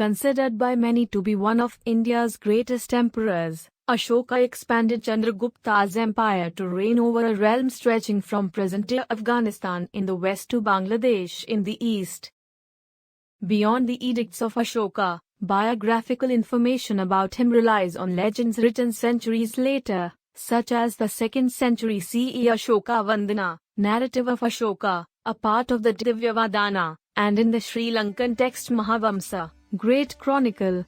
Considered by many to be one of India's greatest emperors, Ashoka expanded Chandragupta's empire to reign over a realm stretching from present-day Afghanistan in the west to Bangladesh in the east. Beyond the edicts of Ashoka, biographical information about him relies on legends written centuries later, such as the 2nd century CE Ashoka Vandana, narrative of Ashoka, a part of the VIVAAN'S, and in the Sri Lankan text Mahavamsa, Great Chronicle.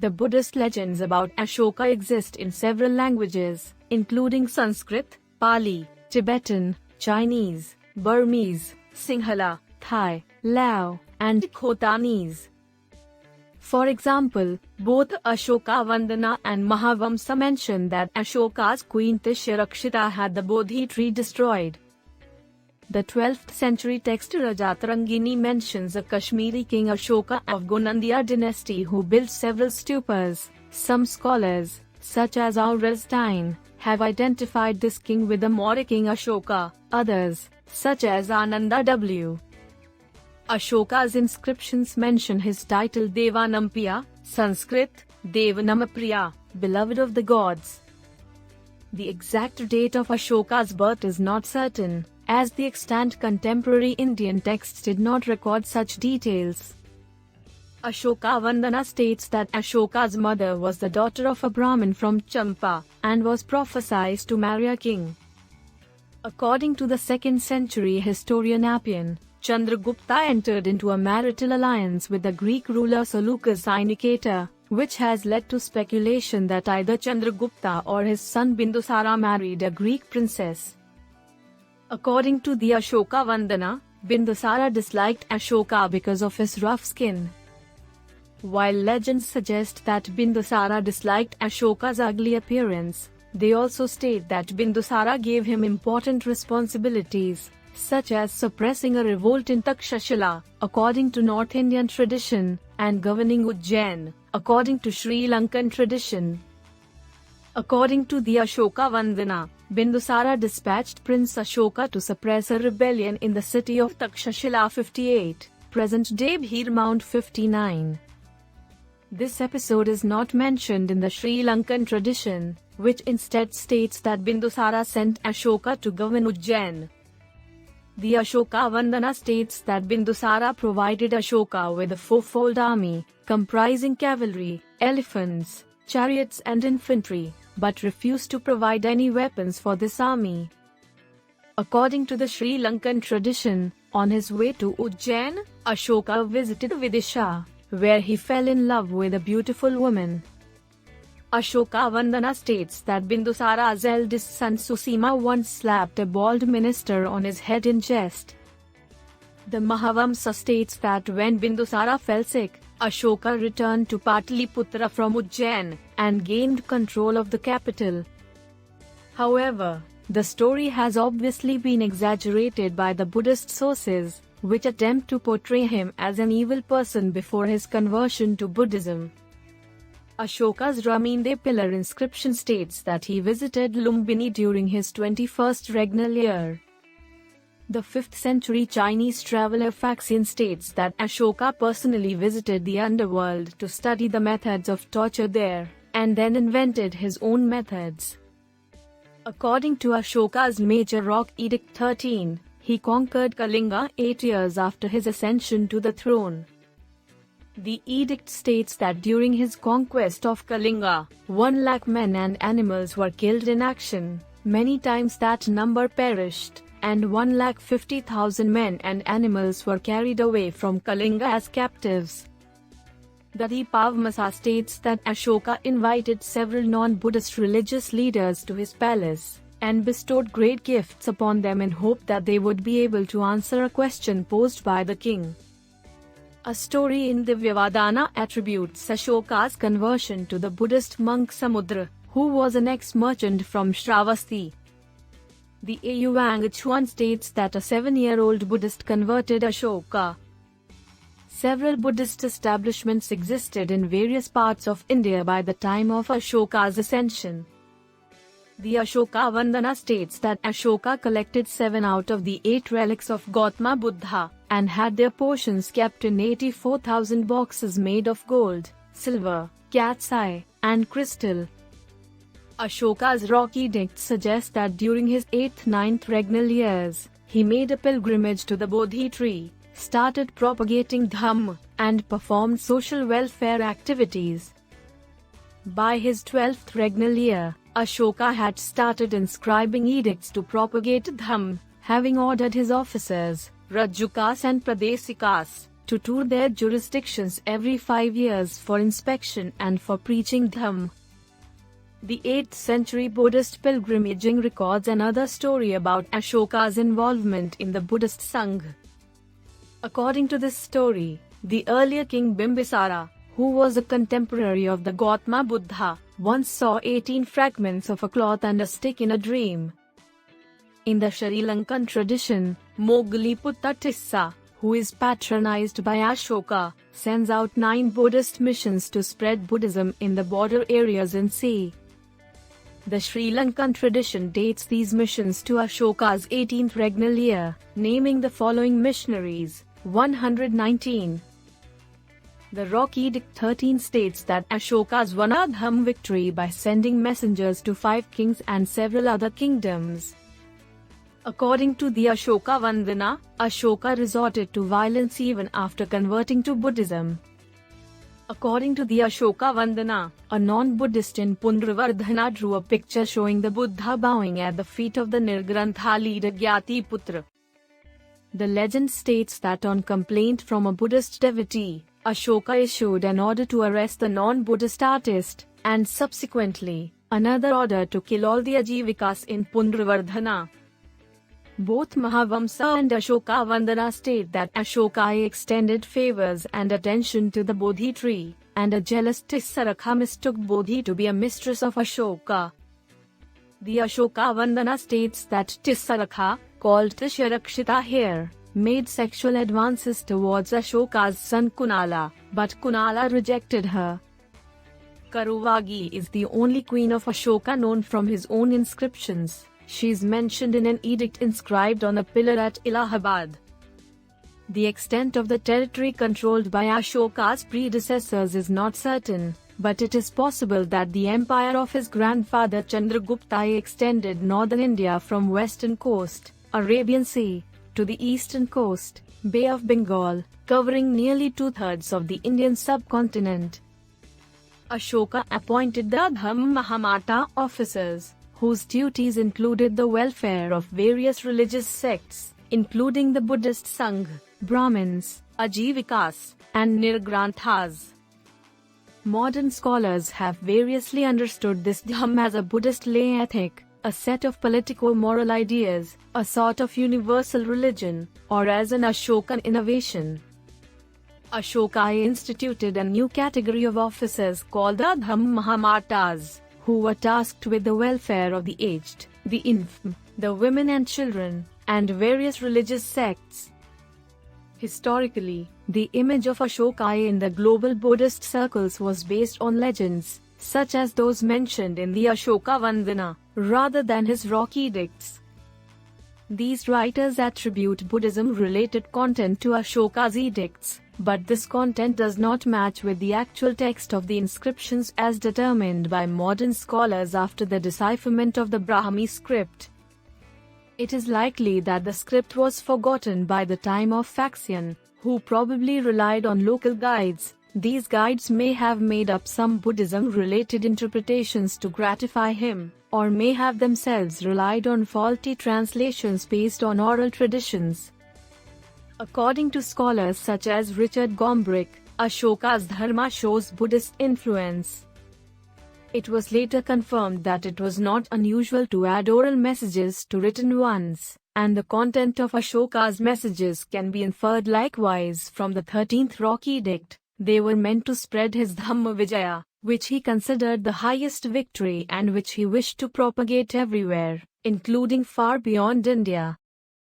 The Buddhist legends about Ashoka exist in several languages, including Sanskrit, Pali, Tibetan, Chinese, Burmese, Sinhala, Thai, Lao, and Khotanese. For example, both Ashoka Vandana and Mahavamsa mention that Ashoka's queen Tishyrakshita had the Bodhi tree destroyed. The 12th century text Rajatarangini mentions a Kashmiri king Ashoka of Gonandiya dynasty who built several stupas. Some scholars, such as Aurelstein, have identified this king with the Maurya king Ashoka, others, such as Ananda W. Ashoka's inscriptions mention his title Devanampriya, Sanskrit, Devanamapriya, beloved of the gods. The exact date of Ashoka's birth is not certain, as the extant contemporary Indian texts did not record such details. Ashoka Vandana states that Ashoka's mother was the daughter of a Brahmin from Champa, and was prophesied to marry a king. According to the 2nd century historian Appian, Chandragupta entered into a marital alliance with the Greek ruler Seleucus Nicator, which has led to speculation that either Chandragupta or his son Bindusara married a Greek princess. According to the Ashoka Vandana, Bindusara disliked Ashoka because of his rough skin. While legends suggest that Bindusara disliked Ashoka's ugly appearance, they also state that Bindusara gave him important responsibilities, such as suppressing a revolt in Takshashila, according to North Indian tradition, and governing Ujjain, according to Sri Lankan tradition. According to the Ashoka Vandana, Bindusara dispatched Prince Ashoka to suppress a rebellion in the city of Takshashila 58, present-day Bhir Mount 59. This episode is not mentioned in the Sri Lankan tradition, which instead states that Bindusara sent Ashoka to govern Ujjain. The Ashoka Vandana states that Bindusara provided Ashoka with a fourfold army, comprising cavalry, elephants, chariots and infantry, but refused to provide any weapons for this army. According to the Sri Lankan tradition, on his way to Ujjain, Ashoka visited Vidisha, where he fell in love with a beautiful woman. Ashoka Vandana states that Bindusara's eldest son Susima once slapped a bald minister on his head in jest. The Mahavamsa states that when Bindusara fell sick, Ashoka returned to Pataliputra from Ujjain, and gained control of the capital. However, the story has obviously been exaggerated by the Buddhist sources, which attempt to portray him as an evil person before his conversion to Buddhism. Ashoka's Raminde pillar inscription states that he visited Lumbini during his 21st regnal year. The 5th century Chinese traveler Faxian states that Ashoka personally visited the underworld to study the methods of torture there, and then invented his own methods. According to Ashoka's Major Rock Edict 13, he conquered Kalinga 8 years after his ascension to the throne. The edict states that during his conquest of Kalinga, 1 lakh men and animals were killed in action, many times that number perished, and 1,50,000 men and animals were carried away from Kalinga as captives. The Dipavamsa states that Ashoka invited several non-Buddhist religious leaders to his palace, and bestowed great gifts upon them in hope that they would be able to answer a question posed by the king. A story in the VIVAAN'S attributes Ashoka's conversion to the Buddhist monk Samudra, who was an ex-merchant from Shravasti. The VIVAAN'S states that a 7-year-old Buddhist converted Ashoka. Several Buddhist establishments existed in various parts of India by the time of Ashoka's ascension. The Ashoka Vandana states that Ashoka collected 7 out of the 8 relics of Gautama Buddha, and had their portions kept in 84,000 boxes made of gold, silver, cat's eye, and crystal. Ashoka's rock edict suggests that during his 8th-9th regnal years, he made a pilgrimage to the Bodhi tree, started propagating Dhamma, and performed social welfare activities. By his 12th regnal year, Ashoka had started inscribing edicts to propagate Dhamma, having ordered his officers, Rajukas and Pradesikas, to tour their jurisdictions every 5 years for inspection and for preaching Dhamma. The 8th century Buddhist pilgrimaging records another story about Ashoka's involvement in the Buddhist Sangha. According to this story, the earlier king Bimbisara, who was a contemporary of the Gautama Buddha, once saw 18 fragments of a cloth and a stick in a dream. In the Sri Lankan tradition, Moggalliputta Tissa, who is patronized by Ashoka, sends out 9 Buddhist missions to spread Buddhism in the border areas in sea. The Sri Lankan tradition dates these missions to Ashoka's 18th regnal year, naming the following missionaries: 119. The Rock Edict 13 states that Ashoka's won a Dhamma victory by sending messengers to 5 kings and several other kingdoms. According to the Ashoka Vandana, Ashoka resorted to violence even after converting to Buddhism. According to the Ashoka Vandana, a non-Buddhist in Punravardhana drew a picture showing the Buddha bowing at the feet of the Nirgrantha leader Gyatiputra. The legend states that on complaint from a Buddhist devotee, Ashoka issued an order to arrest the non-Buddhist artist, and subsequently, another order to kill all the Ajivikas in Punravardhana. Both Mahavamsa and Ashoka Vandana state that Ashoka extended favors and attention to the Bodhi tree, and a jealous Tissarakha mistook Bodhi to be a mistress of Ashoka. The Ashoka Vandana states that Tissarakha, called Tisharakshita here, made sexual advances towards Ashoka's son Kunala, but Kunala rejected her. Karuvagi is the only queen of Ashoka known from his own inscriptions. She is mentioned in an edict inscribed on a pillar at Allahabad. The extent of the territory controlled by Ashoka's predecessors is not certain, but it is possible that the empire of his grandfather Chandragupta extended northern India from western coast, Arabian Sea, to the eastern coast, Bay of Bengal, covering nearly 2/3 of the Indian subcontinent. Ashoka appointed the Dhamma Mahamata officers, whose duties included the welfare of various religious sects, including the Buddhist Sangha, Brahmins, Ajivikas, and Nirgranthas. Modern scholars have variously understood this Dhamma as a Buddhist lay ethic, a set of politico-moral ideas, a sort of universal religion, or as an Ashokan innovation. Ashoka instituted a new category of officers called the Dhamma Mahamatas, who were tasked with the welfare of the aged, the infirm, the women and children, and various religious sects. Historically, the image of Ashoka in the global Buddhist circles was based on legends, such as those mentioned in the Ashoka Vandana, rather than his rock edicts. These writers attribute Buddhism-related content to Ashoka's edicts, but this content does not match with the actual text of the inscriptions as determined by modern scholars after the decipherment of the Brahmi script. It is likely that the script was forgotten by the time of Faxian, who probably relied on local guides. These guides may have made up some Buddhism-related interpretations to gratify him, or may have themselves relied on faulty translations based on oral traditions. According to scholars such as Richard Gombrich, Ashoka's dharma shows Buddhist influence. It was later confirmed that it was not unusual to add oral messages to written ones, and the content of Ashoka's messages can be inferred likewise from the 13th Rock Edict. They were meant to spread his Dhamma Vijaya, which he considered the highest victory and which he wished to propagate everywhere, including far beyond India.